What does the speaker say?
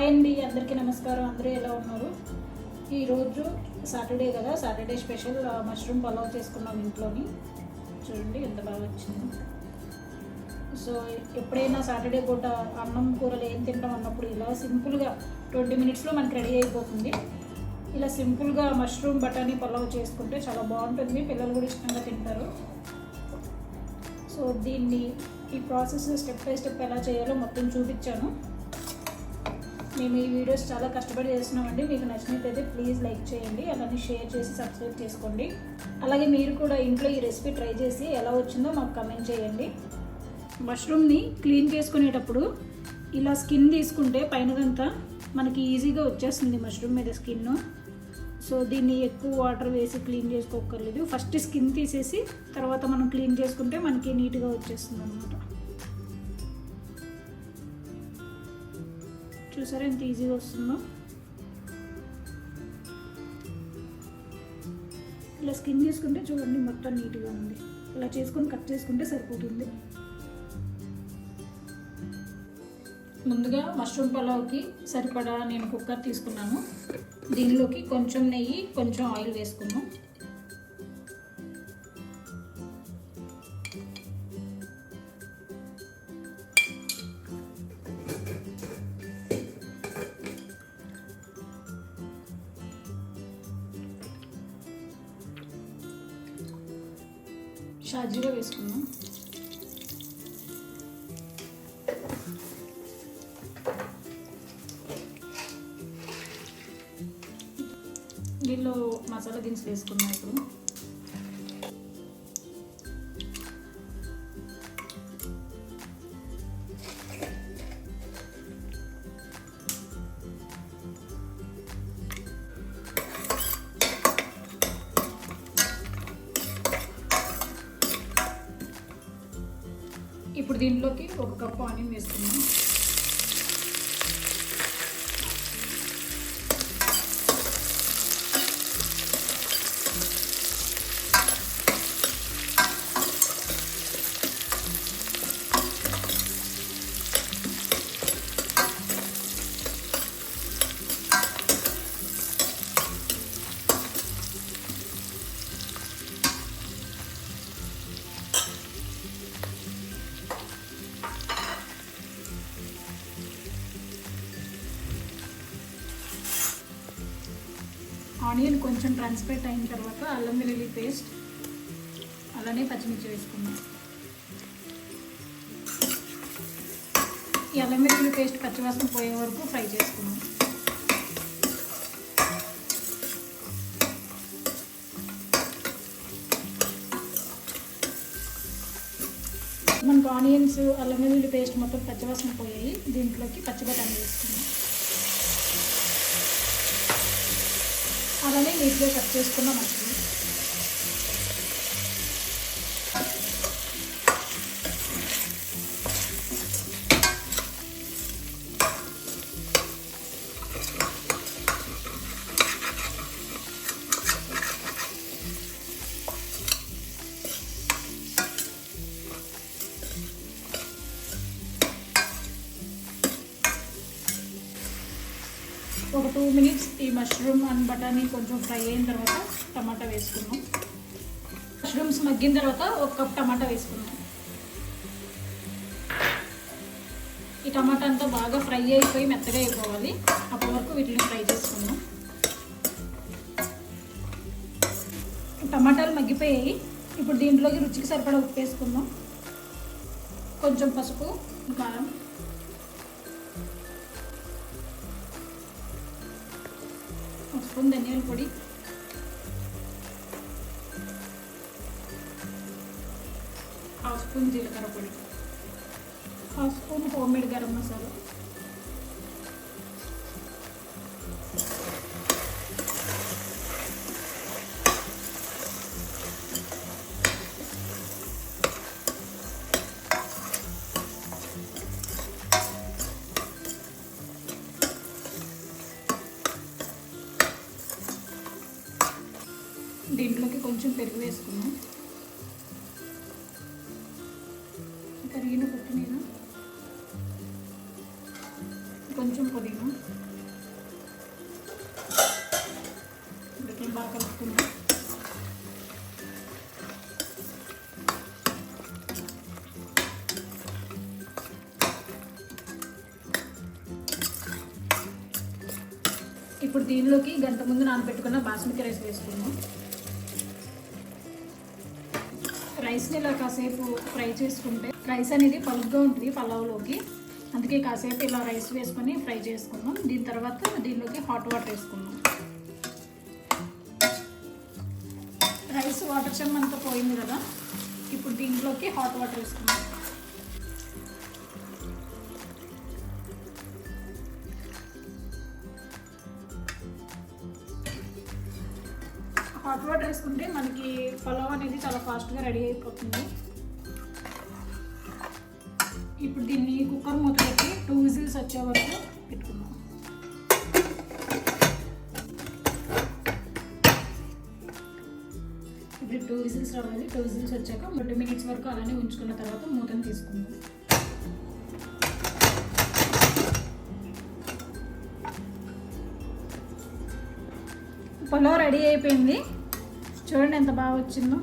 Hi అండి, అందరికీ నమస్కారం. అందరూ ఎలా ఉన్నారు? ఈరోజు సాటర్డే కదా, సాటర్డే స్పెషల్ మష్రూమ్ పలావ్ చేసుకున్నాం ఇంట్లోని. చూడండి ఎంత బాగా వచ్చింది. సో ఎప్పుడైనా సాటర్డే పూట అన్నం కూరలు ఏం తింటాం అన్నప్పుడు ఇలా సింపుల్గా 20 మినిట్స్లో మనకి రెడీ అయిపోతుంది. ఇలా సింపుల్గా మష్రూమ్ బఠానీ పలావ్ చేసుకుంటే చాలా బాగుంటుంది. పిల్లలు కూడా ఇష్టంగా తింటారు. సో ఈ ప్రాసెస్ స్టెప్ బై స్టెప్ ఎలా చేయాలో మొత్తం చూపించాను. మేము ఈ వీడియోస్ చాలా కష్టపడి చేస్తున్నామండి. మీకు నచ్చినట్లయితే ప్లీజ్ లైక్ చేయండి, అలానే షేర్ చేసి సబ్స్క్రైబ్ చేసుకోండి. అలాగే మీరు కూడా ఇంట్లో ఈ రెసిపీ ట్రై చేసి ఎలా వచ్చిందో మాకు కమెంట్ చేయండి. మష్రూమ్ని క్లీన్ చేసుకునేటప్పుడు ఇలా స్కిన్ తీసుకుంటే పైనదంతా మనకి ఈజీగా వచ్చేస్తుంది మష్రూమ్ మీద స్కిన్. సో దీన్ని ఎక్కువ వాటర్ వేసి క్లీన్ చేసుకోకర్లేదు. ఫస్ట్ స్కిన్ తీసేసి తర్వాత మనం క్లీన్ చేసుకుంటే మనకి నీట్గా వచ్చేస్తుంది అన్నమాట. చూసారా ఎంత ఈజీగా వస్తుందో. ఇలా స్కిన్ చేసుకుంటే చూడండి మొత్తం నీట్గా ఉంది. ఇలా చేసుకొని కట్ చేసుకుంటే సరిపోతుంది. ముందుగా మష్రూమ్ పలావ్కి సరిపడా నేను కుక్కర్ తీసుకున్నాను. దీనిలోకి కొంచెం నెయ్యి, కొంచెం ఆయిల్ వేసుకున్నాం. షాజీరా వేసుకున్నాం. దీనిలో మసాలా దినుసులు వేసుకున్నాం. ఇప్పుడు దీనిలోకి 1 కప్పు ఆనియన్ వేసుకున్నాం. ఆనియన్ కొంచెం ట్రాన్స్పరెంట్ అయిన తర్వాత అల్లం వెల్లుల్లి పేస్ట్, అలానే పచ్చిమిర్చి వేసుకున్నాం. ఈ అల్లం వెల్లుల్లి పేస్ట్ పచ్చివాసన పోయే వరకు ఫ్రై చేసుకున్నాం. మనకు ఆనియన్స్, అల్లం వెల్లుల్లి పేస్ట్ మొత్తం పచ్చివాసన పోయాయి. దీంట్లోకి పచ్చిబటానీ వేసుకున్నాం. అలానే నీట్గా కట్ చేసుకున్న మష్రూమ్. ఒక 2 మినిట్స్ ఈ మష్రూమ్ అండ్ బఠానీ కొంచెం ఫ్రై అయిన తర్వాత టమాటా వేసుకున్నాం. మష్రూమ్స్ మగ్గిన తర్వాత 1 కప్ టమాటా వేసుకున్నాం. ఈ టమాటా అంతా బాగా ఫ్రై అయిపోయి మెత్తగా అయిపోవాలి. అప్పటి వరకు వీటిని ఫ్రై చేసుకున్నాం. టమాటాలు మగ్గిపోయాయి. ఇప్పుడు దీంట్లోకి రుచికి సరిపడా ఉప్పు వేసుకుందాం. కొంచెం పసుపు, కారం, స్పూన్ ధనియాల పొడి, హాఫ్ స్పూన్ జీలకర్ర పొడి, half spoon homemade garam masala, దీంట్లోకి కొంచెం పెరుగు వేసుకున్నాం. కరిగిన కొత్తిమీర, కొంచెం పుదీనా, వీటిని బాగా కలుపుకుందాం. ఇప్పుడు దీనిలోకి గంట ముందు నానబెట్టుకున్న బాస్మతి రైస్ వేసుకుందాం. రైస్ని ఇలా కాసేపు ఫ్రై చేసుకుంటే రైస్ అనేది పలుగ్గా ఉంటుంది పలావ్లోకి. అందుకే కాసేపు ఇలా రైస్ వేసుకొని ఫ్రై చేసుకుందాం. దీని తర్వాత దీనిలోకి హాట్ వాటర్ వేసుకుందాం. రైస్ వాటర్ చెమ్మ అంతా పోయింది కదా, ఇప్పుడు దీంట్లోకి హాట్ వాటర్ వేసుకుందాం. హాట్ వాటర్ వేసుకుంటే మనకి పలావ్ అనేది చాలా ఫాస్ట్గా రెడీ అయిపోతుంది. ఇప్పుడు దీన్ని కుక్కర్ మూత పెట్టి 2 విజిల్స్ వచ్చే వరకు పెట్టుకుందాం. ఇప్పుడు 2 విజిల్స్ రావాలి. 2 విజిల్స్ వచ్చాక 2 మినిట్స్ వరకు అలానే ఉంచుకున్న తర్వాత మూతను తీసుకుందాం. పలావ్ రెడీ అయిపోయింది. చూడండి ఎంత బాగా వచ్చిందో.